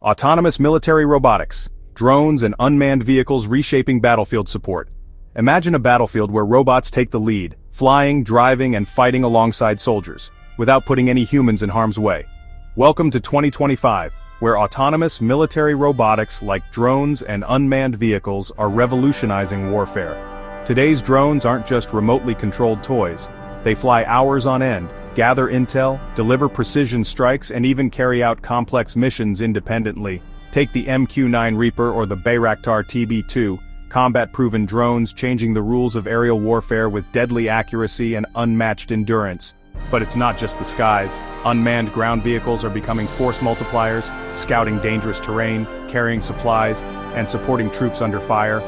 Autonomous military robotics, drones and unmanned vehicles reshaping battlefield support. Imagine a battlefield where robots take the lead, flying, driving, and fighting alongside soldiers, without putting any humans in harm's way. Welcome to 2025, where autonomous military robotics like drones and unmanned vehicles are revolutionizing warfare. Today's drones aren't just remotely controlled toys. They fly hours on end, gather intel, deliver precision strikes, and even carry out complex missions independently. Take the MQ-9 Reaper or the Bayraktar TB2, combat-proven drones changing the rules of aerial warfare with deadly accuracy and unmatched endurance. But it's not just the skies. Unmanned ground vehicles are becoming force multipliers, scouting dangerous terrain, carrying supplies, and supporting troops under fire.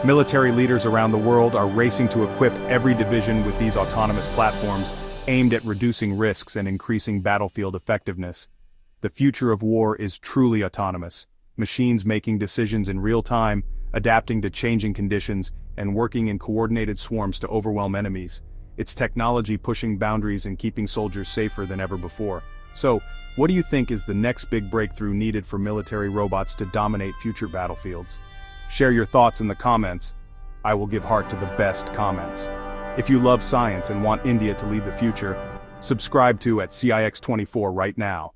Military leaders around the world are racing to equip every division with these autonomous platforms, aimed at reducing risks and increasing battlefield effectiveness. The future of war is truly autonomous. Machines making decisions in real time, adapting to changing conditions, and working in coordinated swarms to overwhelm enemies. It's technology pushing boundaries and keeping soldiers safer than ever before. So, what do you think is the next big breakthrough needed for military robots to dominate future battlefields? Share your thoughts in the comments. I will give heart to the best comments. If you love science and want India to lead the future, subscribe to @CIX24 right now.